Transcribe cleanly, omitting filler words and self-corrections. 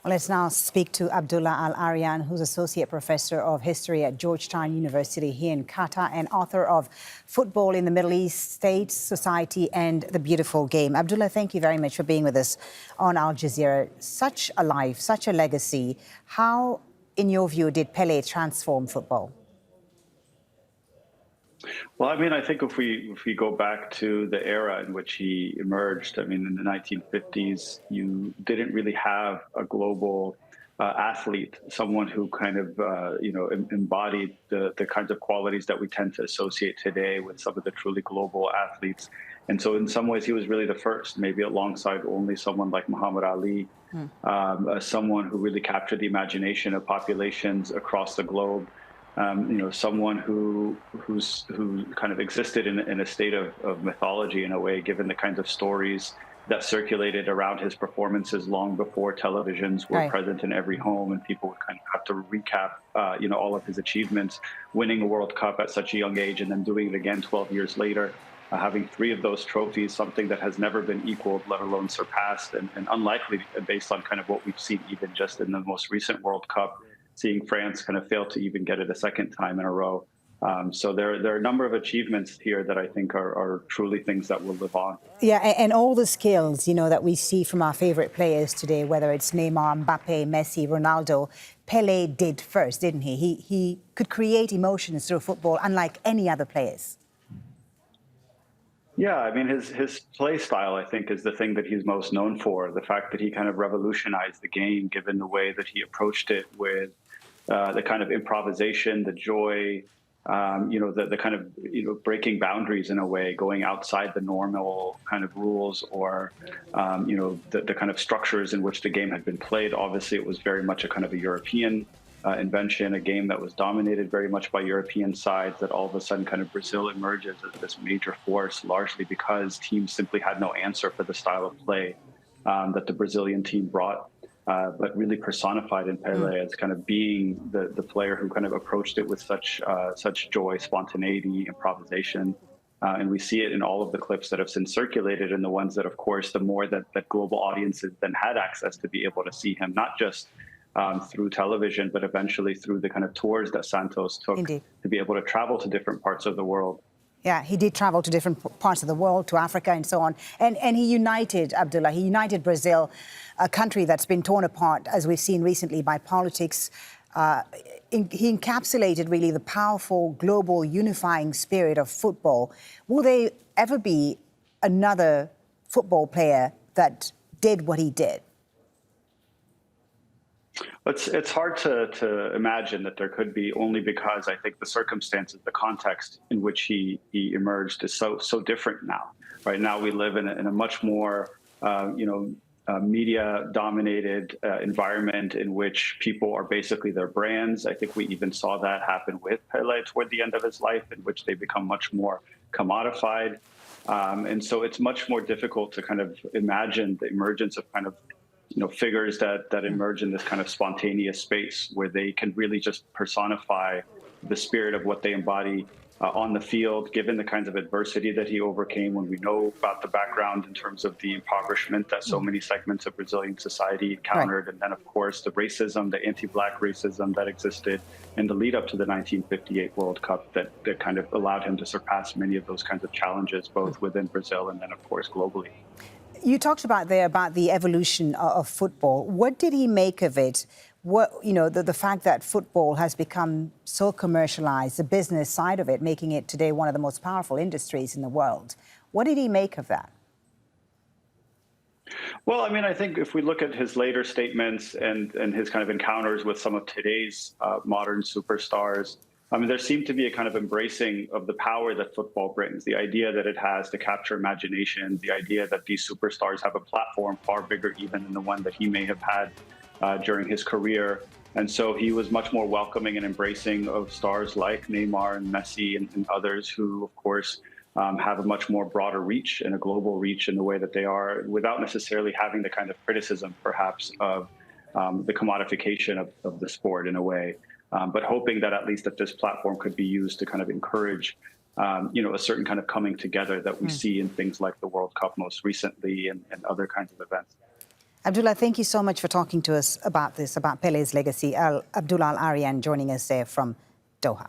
Well, let's now speak to Abdullah Al-Arian, who's Associate Professor of History at Georgetown University here in Qatar and author of Football in the Middle East, State, Society and the Beautiful Game. Abdullah, thank you very much for being with us on Al Jazeera. Such a life, such a legacy. How, in your view, did Pele transform football? Well, I mean, I think if we go back to the era in which he emerged, I mean, in the 1950s, you didn't really have a global athlete, someone who kind of, embodied the kinds of qualities that we tend to associate today with some of the truly global athletes. And so in some ways, he was really the first, maybe alongside only someone like Muhammad Ali, someone who really captured the imagination of populations across the globe. Someone who kind of existed in a state of mythology in a way, given the kinds of stories that circulated around his performances long before televisions were present in every home, and people would kind of have to recap, all of his achievements, winning a World Cup at such a young age, and then doing it again 12 years later, having 3 of those trophies, something that has never been equaled, let alone surpassed, and unlikely based on kind of what we've seen even just in the most recent World Cup, seeing France kind of fail to even get it a second time in a row. So there are a number of achievements here that I think are truly things that will live on. Yeah, and all the skills, that we see from our favorite players today, whether it's Neymar, Mbappe, Messi, Ronaldo, Pele did first, didn't he? He could create emotions through football unlike any other players. Yeah, I mean, his play style, I think, is the thing that he's most known for. The fact that he kind of revolutionized the game, given the way that he approached it with the kind of improvisation, the joy, the kind of, breaking boundaries in a way, going outside the normal kind of rules or, the kind of structures in which the game had been played. Obviously, it was very much a kind of a European invention, a game that was dominated very much by European sides, that all of a sudden kind of Brazil emerges as this major force, largely because teams simply had no answer for the style of play that the Brazilian team brought. But really personified in Pele as kind of being the player who kind of approached it with such joy, spontaneity, improvisation. And we see it in all of the clips that have since circulated, and the ones that, of course, the more that global audiences then had access to be able to see him, not just through television, but eventually through the kind of tours that Santos took to be able to travel to different parts of the world. Yeah, he did travel to different parts of the world, to Africa and so on. And he united, Abdullah, he united Brazil, a country that's been torn apart, as we've seen recently, by politics. He encapsulated really the powerful global unifying spirit of football. Will there ever be another football player that did what he did? It's hard to imagine that there could be, only because I think the circumstances, the context in which he emerged is so different now. Right now, we live in a much more media-dominated environment in which people are basically their brands. I think we even saw that happen with Pele toward the end of his life, in which they become much more commodified. And so it's much more difficult to kind of imagine the emergence of kind of figures that emerge in this kind of spontaneous space where they can really just personify the spirit of what they embody on the field, given the kinds of adversity that he overcame, when we know about the background in terms of the impoverishment that so many segments of Brazilian society encountered. And then, of course, the racism, the anti-Black racism that existed in the lead up to the 1958 World Cup that kind of allowed him to surpass many of those kinds of challenges, both within Brazil and then, of course, globally. You talked about the evolution of football. What did he make of it? The fact that football has become so commercialized, the business side of it, making it today one of the most powerful industries in the world. What did he make of that? Well, I mean, I think if we look at his later statements and his kind of encounters with some of today's modern superstars, I mean, there seemed to be a kind of embracing of the power that football brings, the idea that it has to capture imagination, the idea that these superstars have a platform far bigger even than the one that he may have had during his career. And so he was much more welcoming and embracing of stars like Neymar and Messi and others who, of course, have a much more broader reach and a global reach in the way that they are, without necessarily having the kind of criticism, perhaps, of the commodification of the sport in a way. But hoping that at least that this platform could be used to kind of encourage, a certain kind of coming together that we see in things like the World Cup most recently and other kinds of events. Abdullah, thank you so much for talking to us about this, about Pele's legacy. Abdullah Al-Arian joining us there from Doha.